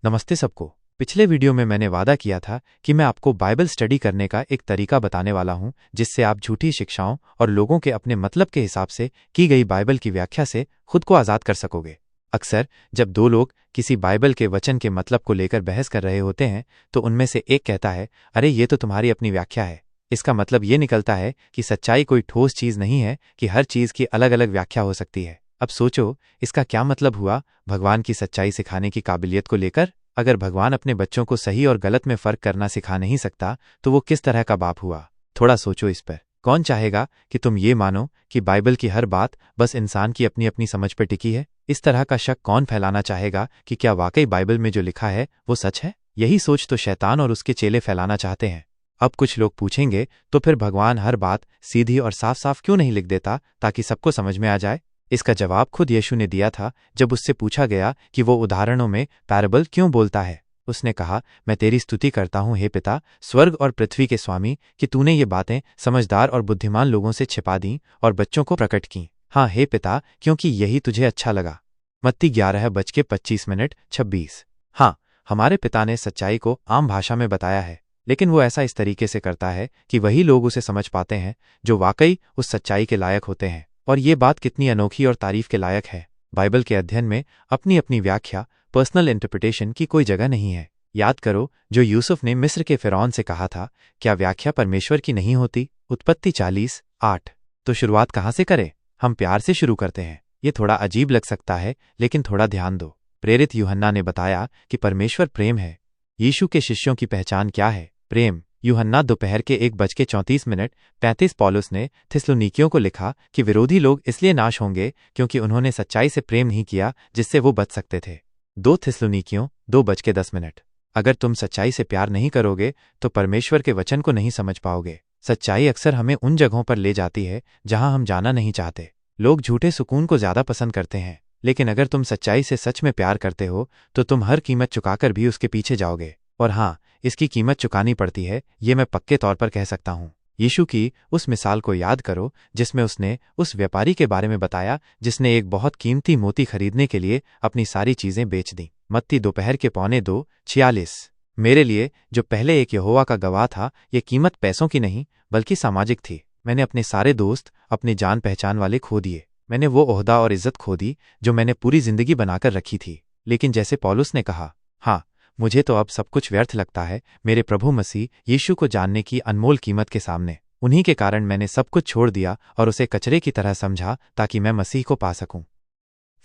नमस्ते सबको। पिछले वीडियो में मैंने वादा किया था कि मैं आपको बाइबल स्टडी करने का एक तरीका बताने वाला हूं जिससे आप झूठी शिक्षाओं और लोगों के अपने मतलब के हिसाब से की गई बाइबल की व्याख्या से खुद को आज़ाद कर सकोगे। अक्सर जब दो लोग किसी बाइबल के वचन के मतलब को लेकर बहस कर रहे होते हैं तो उनमें से एक कहता है, अरे ये तो तुम्हारी अपनी व्याख्या है। इसका मतलब ये निकलता है कि सच्चाई कोई ठोस चीज़ नहीं है कि हर चीज़ की अलग अलग व्याख्या हो सकती है। अब सोचो, इसका क्या मतलब हुआ भगवान की सच्चाई सिखाने की काबिलियत को लेकर? अगर भगवान अपने बच्चों को सही और गलत में फ़र्क करना सिखा नहीं सकता तो वो किस तरह का बाप हुआ? थोड़ा सोचो इस पर। कौन चाहेगा कि तुम ये मानो कि बाइबल की हर बात बस इंसान की अपनी अपनी समझ पर टिकी है? इस तरह का शक कौन फैलाना चाहेगा कि क्या वाकई बाइबल में जो लिखा है वो सच है? यही सोच तो शैतान और उसके चेले फैलाना चाहते हैं। अब कुछ लोग पूछेंगे, तो फिर भगवान हर बात सीधी और साफ साफ क्यों नहीं लिख देता ताकि सबको समझ में आ जाए? इसका जवाब खुद यीशु ने दिया था जब उससे पूछा गया कि वो उदाहरणों में पैराबल क्यों बोलता है। उसने कहा, मैं तेरी स्तुति करता हूँ हे पिता, स्वर्ग और पृथ्वी के स्वामी, कि तूने ये बातें समझदार और बुद्धिमान लोगों से छिपा दी और बच्चों को प्रकट की। हाँ हे पिता, क्योंकि यही तुझे अच्छा लगा। मत्ती 11:25-26। हाँ, हमारे पिता ने सच्चाई को आम भाषा में बताया है, लेकिन वो ऐसा इस तरीके से करता है कि वही लोग उसे समझ पाते हैं जो वाकई उस सच्चाई के लायक होते हैं। और ये बात कितनी अनोखी और तारीफ के लायक है। बाइबल के अध्ययन में अपनी अपनी व्याख्या, पर्सनल इंटरप्रिटेशन की कोई जगह नहीं है। याद करो जो यूसुफ ने मिस्र के फिरौन से कहा था, क्या व्याख्या परमेश्वर की नहीं होती? उत्पत्ति 40:8। तो शुरुआत कहाँ से करें? हम प्यार से शुरू करते हैं। ये थोड़ा अजीब लग सकता है, लेकिन थोड़ा ध्यान दो। प्रेरित यूहन्ना ने बताया कि परमेश्वर प्रेम है। यीशु के शिष्यों की पहचान क्या है? प्रेम। यूहन्ना दोपहर के 1:34-35 पौलुस ने थिस्सलुनीकियों को लिखा कि विरोधी लोग इसलिए नाश होंगे क्योंकि उन्होंने सच्चाई से प्रेम नहीं किया जिससे वो बच सकते थे। 2 थिस्सलुनीकियों 2:10। अगर तुम सच्चाई से प्यार नहीं करोगे तो परमेश्वर के वचन को नहीं समझ पाओगे। सच्चाई अक्सर हमें उन जगहों पर ले जाती है जहां हम जाना नहीं चाहते। लोग झूठे सुकून को ज्यादा पसंद करते हैं, लेकिन अगर तुम सच्चाई से सच में प्यार करते हो तो तुम हर कीमत चुकाकर भी उसके पीछे जाओगे। और हाँ, इसकी कीमत चुकानी पड़ती है, ये मैं पक्के तौर पर कह सकता हूँ। यीशु की उस मिसाल को याद करो जिसमें उसने उस व्यापारी के बारे में बताया जिसने एक बहुत कीमती मोती खरीदने के लिए अपनी सारी चीजें बेच दी। मत्ती दोपहर के 1:45। मेरे लिए जो पहले एक यहोवा का गवाह था, ये कीमत पैसों की नहीं बल्कि सामाजिक थी। मैंने अपने सारे दोस्त, अपने जान पहचान वाले खो दिए। मैंने वो ओहदा और इज्जत खो दी जो मैंने पूरी जिंदगी बनाकर रखी थी। लेकिन जैसे पौलुस ने कहा, हाँ, मुझे तो अब सब कुछ व्यर्थ लगता है मेरे प्रभु मसीह यीशु को जानने की अनमोल कीमत के सामने। उन्हीं के कारण मैंने सब कुछ छोड़ दिया और उसे कचरे की तरह समझा ताकि मैं मसीह को पा सकूं।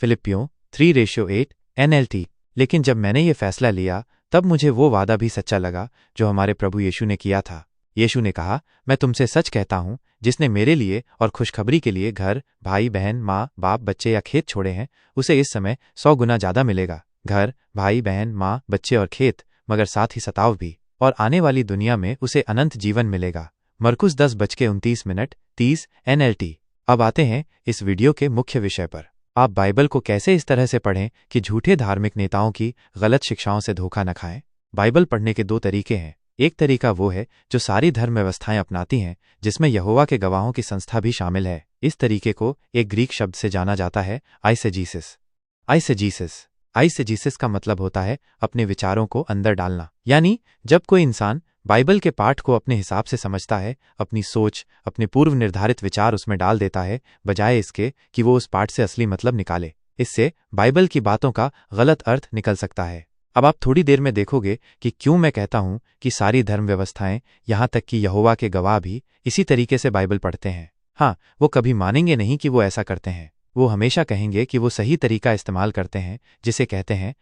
फिलिप्पियों 3:8 NLT। लेकिन जब मैंने ये फैसला लिया तब मुझे वो वादा भी सच्चा लगा जो हमारे प्रभु यीशु ने किया था। यीशु ने कहा, मैं तुमसे सच कहता हूं, जिसने मेरे लिए और खुशखबरी के लिए घर, भाई बहन, माँ बाप, बच्चे या खेत छोड़े हैं, उसे इस समय 100 गुना ज्यादा मिलेगा। घर, भाई बहन, माँ, बच्चे और खेत, मगर साथ ही सताव भी। और आने वाली दुनिया में उसे अनंत जीवन मिलेगा। मरकुस 10:29-30 NLT। अब आते हैं इस वीडियो के मुख्य विषय पर। आप बाइबल को कैसे इस तरह से पढ़ें कि झूठे धार्मिक नेताओं की गलत शिक्षाओं से धोखा न खाएं। बाइबल पढ़ने के 2 तरीके हैं। एक तरीका वो है जो सारी धर्म व्यवस्थाएं अपनाती हैं, जिसमें यहोवा के गवाहों की संस्था भी शामिल है। इस तरीके को एक ग्रीक शब्द से जाना जाता है, आइसेजीसिस। आइसेजीसिस का मतलब होता है अपने विचारों को अंदर डालना। यानी जब कोई इंसान बाइबल के पाठ को अपने हिसाब से समझता है, अपनी सोच, अपने पूर्व निर्धारित विचार उसमें डाल देता है, बजाय इसके कि वो उस पाठ से असली मतलब निकाले। इससे बाइबल की बातों का गलत अर्थ निकल सकता है। अब आप थोड़ी देर में देखोगे कि क्यों मैं कहता हूं कि सारी धर्म व्यवस्थाएं, यहां तक कि यहोवा के गवाह भी इसी तरीके से बाइबल पढ़ते हैं। हाँ, वो कभी मानेंगे नहीं कि वो ऐसा करते हैं। वो हमेशा कहेंगे कि वो सही तरीका इस्तेमाल करते हैं, जिसे कहते हैं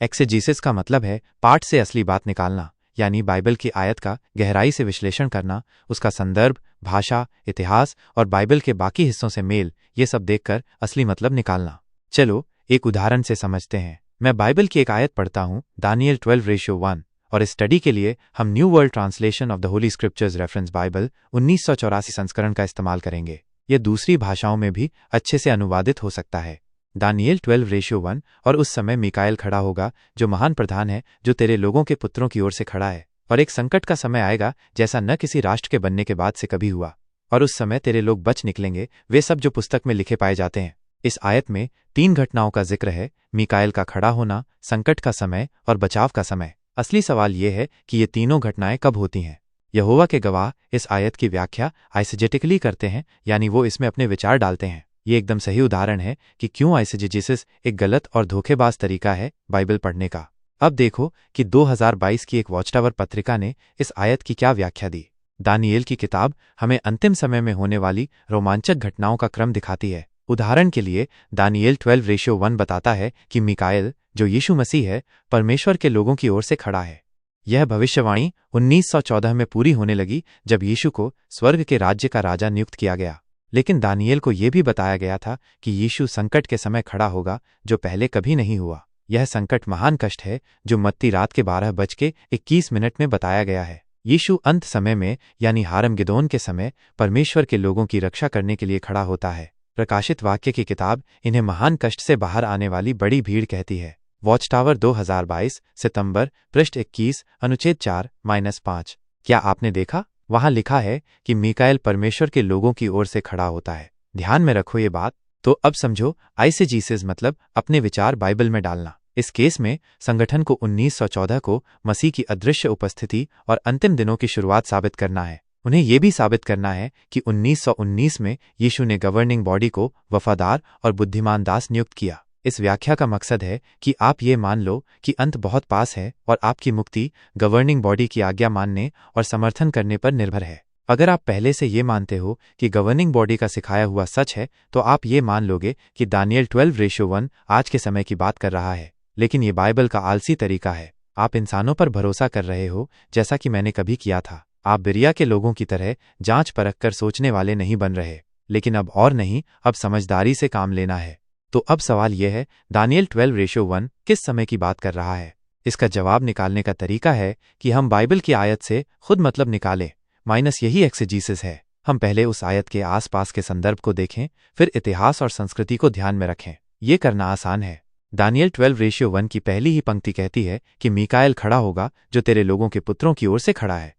एक्सेजीसिस का मतलब है पाठ से असली बात निकालना, यानी बाइबल की आयत का गहराई से विश्लेषण करना, उसका संदर्भ, भाषा, इतिहास और बाइबल के बाकी हिस्सों से मेल, ये सब देखकर असली मतलब निकालना। चलो एक उदाहरण से समझते हैं। मैं बाइबल की एक आयत पढ़ता हूँ, दानियल 12:1, और इस स्टडी के लिए हम new world translation of the Holi scriptures reference Bible 1984 संस्करण का इस्तेमाल करेंगे। यह दूसरी भाषाओं में भी अच्छे से अनुवादित हो सकता है। दानियल 12:1। और उस समय मीकाएल खड़ा होगा, जो महान प्रधान है, जो तेरे लोगों के पुत्रों की ओर से खड़ा है। और एक संकट का समय आएगा जैसा न किसी राष्ट्र के बनने के बाद से कभी हुआ। और उस समय तेरे लोग बच निकलेंगे, वे सब जो पुस्तक में लिखे पाए जाते हैं। इस आयत में 3 घटनाओं का जिक्र है, मीकाएल का खड़ा होना, संकट का समय और बचाव का समय। असली सवाल यह है कि ये तीनों घटनाएं कब होती हैं। यहोवा के गवाह इस आयत की व्याख्या आइसेजेटिकली करते हैं, यानी वो इसमें अपने विचार डालते हैं। ये एकदम सही उदाहरण है कि क्यों आइसेजेसिस एक गलत और धोखेबाज तरीका है बाइबल पढ़ने का। अब देखो कि 2022 की एक वॉच टावर पत्रिका ने इस आयत की क्या व्याख्या दी। दानियेल की किताब हमें अंतिम समय में होने वाली रोमांचक घटनाओं का क्रम दिखाती है। उदाहरण के लिए दानियेल 12:1 बताता है कि मीकाएल, जो यीशु मसीह है, परमेश्वर के लोगों की ओर से खड़ा है। यह भविष्यवाणी 1914 में पूरी होने लगी जब यीशु को स्वर्ग के राज्य का राजा नियुक्त किया गया। लेकिन दानियेल को यह भी बताया गया था कि यीशु संकट के समय खड़ा होगा जो पहले कभी नहीं हुआ। यह संकट महान कष्ट है जो मत्ती रात के 12:21 में बताया गया है। यीशु अंत समय में यानी हारमगिदोन के समय परमेश्वर के लोगों की रक्षा करने के लिए खड़ा होता है। प्रकाशित वाक्य की किताब इन्हें महान कष्ट से बाहर आने वाली बड़ी भीड़ कहती है। वॉच टावर 2022 सितंबर, पृष्ठ 21, अनुच्छेद 4-5। क्या आपने देखा? वहां लिखा है कि मीकाएल परमेश्वर के लोगों की ओर से खड़ा होता है। ध्यान में रखो ये बात। तो अब समझो, आइसेजीसिस मतलब अपने विचार बाइबल में डालना। इस केस में संगठन को 1914 को मसीह की अदृश्य उपस्थिति और अंतिम दिनों की शुरुआत साबित करना है। उन्हें यह भी साबित करना है कि 1919 में यीशु ने गवर्निंग बॉडी को वफादार और बुद्धिमान दास नियुक्त किया। इस व्याख्या का मकसद है कि आप ये मान लो कि अंत बहुत पास है और आपकी मुक्ति गवर्निंग बॉडी की आज्ञा मानने और समर्थन करने पर निर्भर है। अगर आप पहले से ये मानते हो कि गवर्निंग बॉडी का सिखाया हुआ सच है, तो आप ये मान लोगे कि दानियेल 12:1 आज के समय की बात कर रहा है। लेकिन ये बाइबल का आलसी तरीका है। आप इंसानों पर भरोसा कर रहे हो, जैसा कि मैंने कभी किया था। आप बिरिया के लोगों की तरह जांच परख कर सोचने वाले नहीं बन रहे। लेकिन अब और नहीं, अब समझदारी से काम लेना है। तो अब सवाल यह है, दानियेल 12:1 किस समय की बात कर रहा है? इसका जवाब निकालने का तरीका है कि हम बाइबल की आयत से खुद मतलब निकालें, माइनस यही एक्सेजीसिस है। हम पहले उस आयत के आसपास के संदर्भ को देखें, फिर इतिहास और संस्कृति को ध्यान में रखें। ये करना आसान है। दानियेल 12:1 की पहली ही पंक्ति कहती है कि मीकाएल खड़ा होगा जो तेरे लोगों के पुत्रों की ओर से खड़ा है।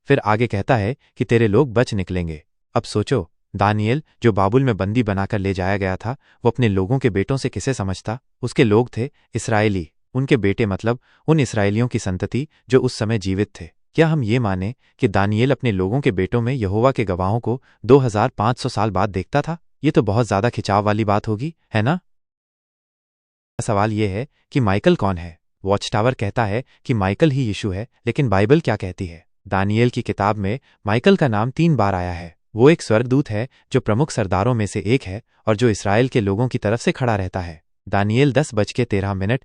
फिर आगे कहता है कि तेरे लोग बच निकलेंगे। अब सोचो, दानियेल जो बाबुल में बंदी बनाकर ले जाया गया था, वो अपने लोगों के बेटों से किसे समझता? उसके लोग थे इस्राएली। उनके बेटे मतलब उन इस्राएलियों की संतति जो उस समय जीवित थे। क्या हम ये माने कि दानियेल अपने लोगों के बेटों में यहोवा के गवाहों को 2500 साल बाद देखता था? ये तो बहुत ज्यादा खिंचाव वाली बात होगी, है ना? सवाल यह है कि माइकल कौन है? वॉच टावर कहता है कि माइकल ही यीशु है, लेकिन बाइबल क्या कहती है? दानियेल की किताब में माइकल का नाम 3 बार आया है। वो एक स्वर्गदूत है जो प्रमुख सरदारों में से एक है और जो इसराइल के लोगों की तरफ से खड़ा रहता है। दानियेल 10:13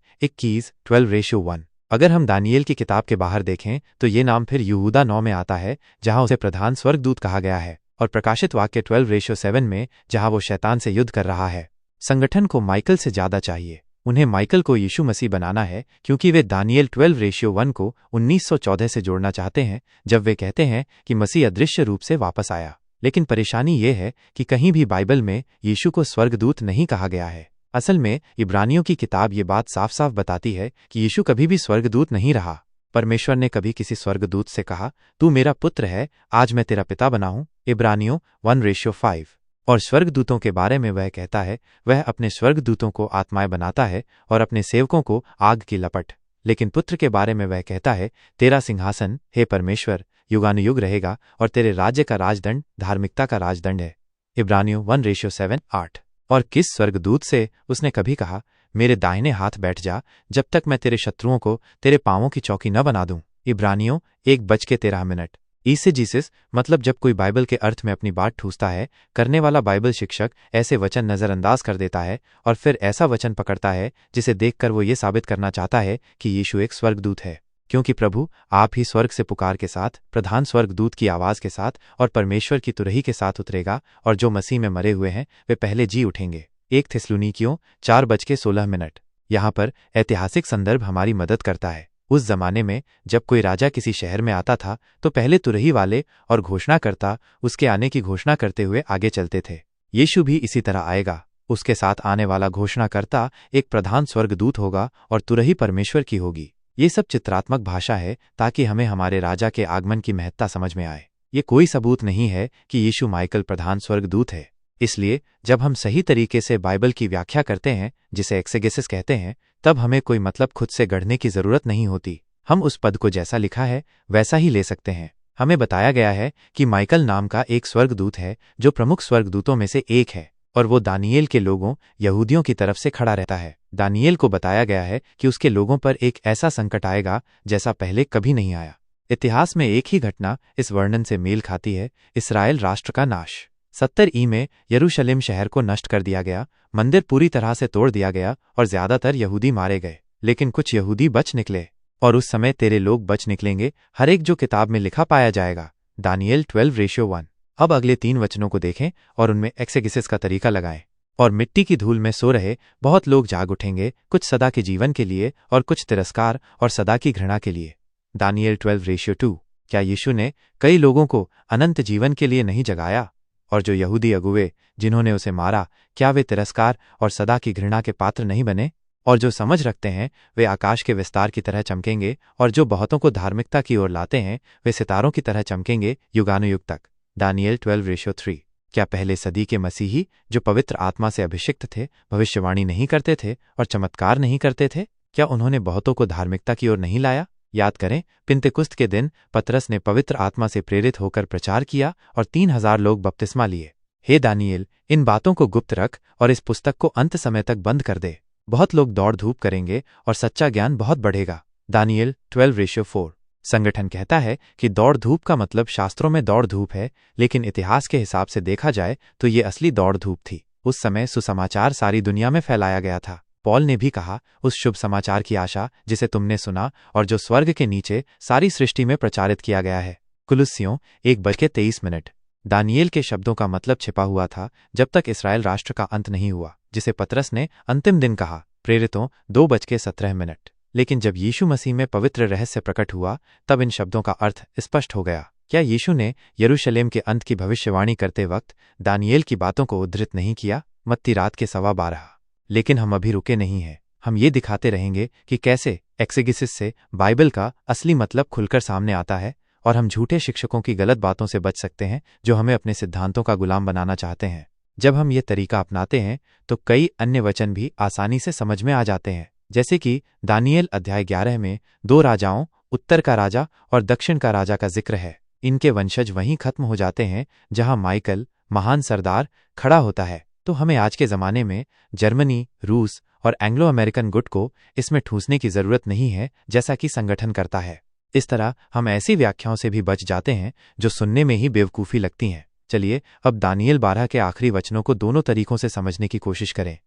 12:1। अगर हम दानियेल की किताब के बाहर देखें तो ये नाम फिर यहूदा 9 में आता है, जहां उसे प्रधान स्वर्गदूत कहा गया है, और प्रकाशित वाक्य 12:7 में, जहां वो शैतान से युद्ध कर रहा है। संगठन को माइकल से ज्यादा चाहिए। उन्हें माइकल को यीशु मसीह बनाना है, क्योंकि वे दानियेल 12:1 को 1914 से जोड़ना चाहते हैं, जब वे कहते हैं कि मसीह अदृश्य रूप से वापस आया। लेकिन परेशानी ये है कि कहीं भी बाइबल में यीशु को स्वर्गदूत नहीं कहा गया है। असल में इब्रानियों की किताब ये बात साफ साफ बताती है कि यीशु कभी भी स्वर्गदूत नहीं रहा। परमेश्वर ने कभी किसी स्वर्गदूत से कहा, तू मेरा पुत्र है, आज मैं तेरा पिता बना हूं, इब्रानियों 1:5। और स्वर्गदूतों के बारे में वह कहता है, वह अपने स्वर्गदूतों को आत्माएं बनाता है और अपने सेवकों को आग की लपट। लेकिन पुत्र के बारे में वह कहता है, तेरा सिंहासन, हे परमेश्वर, युगानुयुग रहेगा और तेरे राज्य का राजदंड धार्मिकता का राजदंड है। इब्रानियों 1:7-8। और किस स्वर्गदूत से उसने कभी कहा, मेरे दाहिने हाथ बैठ जा, जब तक मैं तेरे शत्रुओं को तेरे पांवों की चौकी न बना दूं? इब्रानियों 1:13। ईसेजीसिस मतलब जब कोई बाइबल के अर्थ में अपनी बात ठूसता है, करने वाला बाइबल शिक्षक ऐसे वचन नजरअंदाज कर देता है और फिर ऐसा वचन पकड़ता है जिसे देखकर वो ये साबित करना चाहता है कि यीशु एक स्वर्गदूत है। क्योंकि प्रभु आप ही स्वर्ग से पुकार के साथ, प्रधान स्वर्गदूत की आवाज के साथ और परमेश्वर की तुरही के साथ उतरेगा, और जो मसीह में मरे हुए हैं वे पहले जी उठेंगे। 1 थिस्सलुनीकियों 4:16। यहाँ पर ऐतिहासिक संदर्भ हमारी मदद करता है। उस जमाने में जब कोई राजा किसी शहर में आता था तो पहले तुरही वाले और घोषणाकर्ता उसके आने की घोषणा करते हुए आगे चलते थे। यीशु भी इसी तरह आएगा। उसके साथ आने वाला घोषणाकर्ता एक प्रधान स्वर्गदूत होगा और तुरही परमेश्वर की होगी। ये सब चित्रात्मक भाषा है ताकि हमें हमारे राजा के आगमन की महत्ता समझ में आए। ये कोई सबूत नहीं है कि यीशु माइकल प्रधान स्वर्गदूत है। इसलिए जब हम सही तरीके से बाइबल की व्याख्या करते हैं, जिसे एक्सेगेसिस कहते हैं, तब हमें कोई मतलब खुद से गढ़ने की जरूरत नहीं होती। हम उस पद को जैसा लिखा है वैसा ही ले सकते हैं। हमें बताया गया है कि माइकल नाम का एक स्वर्गदूत है जो प्रमुख स्वर्गदूतों में से एक है, और वो दानियेल के लोगों यहूदियों की तरफ से खड़ा रहता है। दानियेल को बताया गया है कि उसके लोगों पर एक ऐसा संकट आएगा जैसा पहले कभी नहीं आया। इतिहास में एक ही घटना इस वर्णन से मेल खाती है, इस्राएल राष्ट्र का नाश। 70 ई में यरूशलेम शहर को नष्ट कर दिया गया, मंदिर पूरी तरह से तोड़ दिया गया और ज्यादातर यहूदी मारे गए, लेकिन कुछ यहूदी बच निकले। और उस समय तेरे लोग बच निकलेंगे, हर एक जो किताब में लिखा पाया जाएगा। दानियेल 12:1। अब अगले 3 वचनों को देखें और उनमें एक्सेगिसिस का तरीका लगाएं। और मिट्टी की धूल में सो रहे बहुत लोग जाग उठेंगे, कुछ सदा के जीवन के लिए और कुछ तिरस्कार और सदा की घृणा के लिए। दानियेल 12:2। क्या यीशु ने कई लोगों को अनंत जीवन के लिए नहीं जगाया? और जो यहूदी अगुवे जिन्होंने उसे मारा, क्या वे तिरस्कार और सदा की घृणा के पात्र नहीं बने? और जो समझ रखते हैं वे आकाश के विस्तार की तरह चमकेंगे, और जो बहुतों को धार्मिकता की ओर लाते हैं वे सितारों की तरह चमकेंगे युगानुयुग तक। दानियेल 12:3। क्या पहले सदी के मसीही जो पवित्र आत्मा से अभिषिक्त थे भविष्यवाणी नहीं करते थे और चमत्कार नहीं करते थे? क्या उन्होंने बहुतों को धार्मिकता की ओर नहीं लाया? याद करें, पिन्तेकुस्त के दिन पतरस ने पवित्र आत्मा से प्रेरित होकर प्रचार किया और 3000 लोग बपतिस्मा लिए। हे दानियेल, इन बातों को गुप्त रख और इस पुस्तक को अंत समय तक बंद कर दे। बहुत लोग दौड़ धूप करेंगे और सच्चा ज्ञान बहुत बढ़ेगा। दानियेल 12:4। संगठन कहता है कि दौड़ धूप का मतलब शास्त्रों में दौड़ धूप है, लेकिन इतिहास के हिसाब से देखा जाए तो ये असली दौड़ धूप थी। उस समय सुसमाचार सारी दुनिया में फैलाया गया था। पॉल ने भी कहा, उस शुभ समाचार की आशा जिसे तुमने सुना और जो स्वर्ग के नीचे सारी सृष्टि में प्रचारित किया गया है। कुलुस्सियों 1:23। दानियेल के शब्दों का मतलब छिपा हुआ था जब तक इस्राएल राष्ट्र का अंत नहीं हुआ, जिसे पतरस ने अंतिम दिन कहा। प्रेरितों 2:17। लेकिन जब यीशु मसीह में पवित्र रहस्य प्रकट हुआ तब इन शब्दों का अर्थ स्पष्ट हो गया। क्या यीशु ने यरूशलेम के अंत की भविष्यवाणी करते वक्त दानियेल की बातों को उद्धृत नहीं किया? मत्ती रात के 12:15। लेकिन हम अभी रुके नहीं हैं। हम ये दिखाते रहेंगे कि कैसे एक्सेगिसिस से बाइबल का असली मतलब खुलकर सामने आता है, और हम झूठे शिक्षकों की गलत बातों से बच सकते हैं जो हमें अपने सिद्धांतों का गुलाम बनाना चाहते हैं। जब हम ये तरीका अपनाते हैं तो कई अन्य वचन भी आसानी से समझ में आ जाते हैं, जैसे कि दानियेल अध्याय 11 में 2 राजाओं, उत्तर का राजा और दक्षिण का राजा का जिक्र है। इनके वंशज वहीं खत्म हो जाते हैं जहां माइकल महान सरदार खड़ा होता है। तो हमें आज के ज़माने में जर्मनी, रूस और एंग्लो अमेरिकन गुट को इसमें ठूसने की ज़रूरत नहीं है, जैसा कि संगठन करता है। इस तरह हम ऐसी व्याख्याओं से भी बच जाते हैं जो सुनने में ही बेवकूफ़ी लगती हैं। चलिए अब दानियेल 12 के आखिरी वचनों को दोनों तरीकों से समझने की कोशिश करें,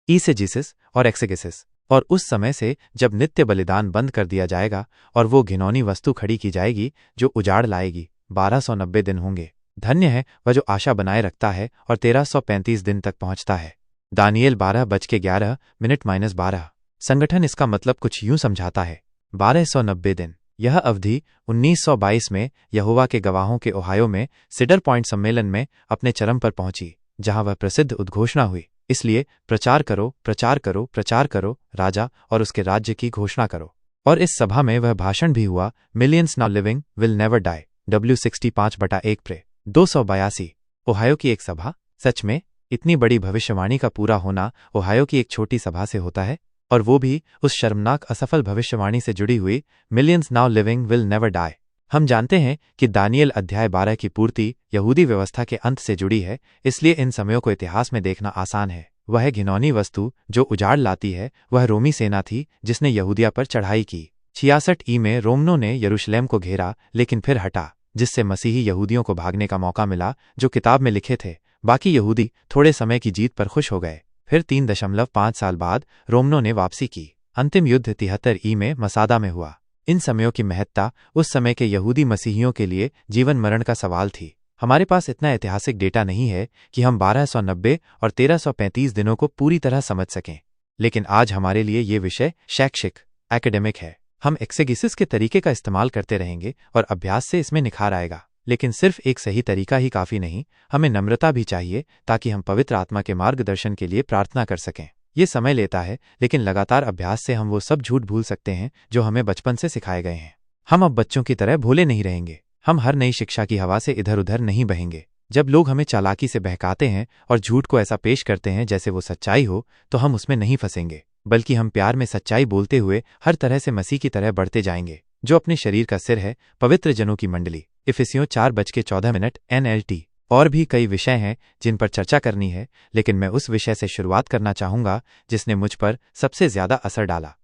ईसेजिसिस और एक्सेगेसिस। और उस समय से जब नित्य बलिदान बंद कर दिया जाएगा और वो घिनौनी वस्तु खड़ी की जाएगी जो उजाड़ लाएगी, 1290 दिन होंगे। धन्य है वह जो आशा बनाए रखता है और 1335 दिन तक पहुंचता है। दानियेल 12:11 संगठन इसका मतलब कुछ यूं समझाता है, 1290 दिन। यह अवधि 1922 में यहोवा के गवाहों के ओहायो में सिडर पॉइंट सम्मेलन में अपने चरम पर पहुंची, जहां वह प्रसिद्ध उद्घोषणा हुई। इसलिए प्रचार करो, प्रचार करो, प्रचार करो, राजा और उसके राज्य की घोषणा करो। और इस सभा में वह भाषण भी हुआ, millions now living will never die, W65/1 प्रे 282। ओहायो की एक सभा? सच में इतनी बड़ी भविष्यवाणी का पूरा होना ओहायो की एक छोटी सभा से होता है, और वो भी उस शर्मनाक असफल भविष्यवाणी से जुड़ी हुई, millions now living will never die. हम जानते हैं कि दानियेल अध्याय 12 की पूर्ति यहूदी व्यवस्था के अंत से जुड़ी है, इसलिए इन समयों को इतिहास में देखना आसान है। वह घिनौनी वस्तु जो उजाड़ लाती है वह रोमी सेना थी जिसने यहूदिया पर चढ़ाई की। 66 ई में रोमनों ने यरूशलेम को घेरा लेकिन फिर हटा, जिससे मसीही यहूदियों को भागने का मौका मिला जो किताब में लिखे थे। बाकी यहूदी थोड़े समय की जीत पर खुश हो गए। फिर 3.5 साल बाद रोमनों ने वापसी की। अंतिम युद्ध 73 ई में मसादा में हुआ। इन समयों की महत्ता उस समय के यहूदी मसीहियों के लिए जीवन मरण का सवाल थी। हमारे पास इतना ऐतिहासिक डेटा नहीं है कि हम 1290 और 1335 दिनों को पूरी तरह समझ सकें, लेकिन आज हमारे लिए ये विषय शैक्षिक एकेडमिक है। हम एक्सेगिसिस के तरीके का इस्तेमाल करते रहेंगे और अभ्यास से इसमें निखार आएगा। लेकिन सिर्फ एक सही तरीका ही काफ़ी नहीं, हमें नम्रता भी चाहिए ताकि हम पवित्र आत्मा के मार्गदर्शन के लिए प्रार्थना कर सकें। ये समय लेता है, लेकिन लगातार अभ्यास से हम वो सब झूठ भूल सकते हैं जो हमें बचपन से सिखाए गए हैं। हम अब बच्चों की तरह भोले नहीं रहेंगे। हम हर नई शिक्षा की हवा से इधर उधर नहीं बहेंगे। जब लोग हमें चालाकी से बहकाते हैं और झूठ को ऐसा पेश करते हैं जैसे वो सच्चाई हो, तो हम उसमें नहीं फंसेंगे, बल्कि हम प्यार में सच्चाई बोलते हुए हर तरह से मसीह की तरह बढ़ते जाएंगे, जो अपने शरीर का सिर है, पवित्र जनों की मंडली। इफिसियों 4:14 NLT। और भी कई विषय हैं जिन पर चर्चा करनी है, लेकिन मैं उस विषय से शुरुआत करना चाहूंगा जिसने मुझ पर सबसे ज्यादा असर डाला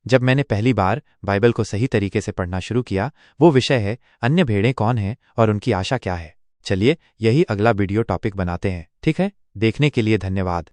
जब मैंने पहली बार बाइबल को सही तरीके से पढ़ना शुरू किया। वो विषय है अन्य भेड़ें कौन हैं और उनकी आशा क्या है। चलिए यही अगला वीडियो टॉपिक बनाते हैं, ठीक है? देखने के लिए धन्यवाद।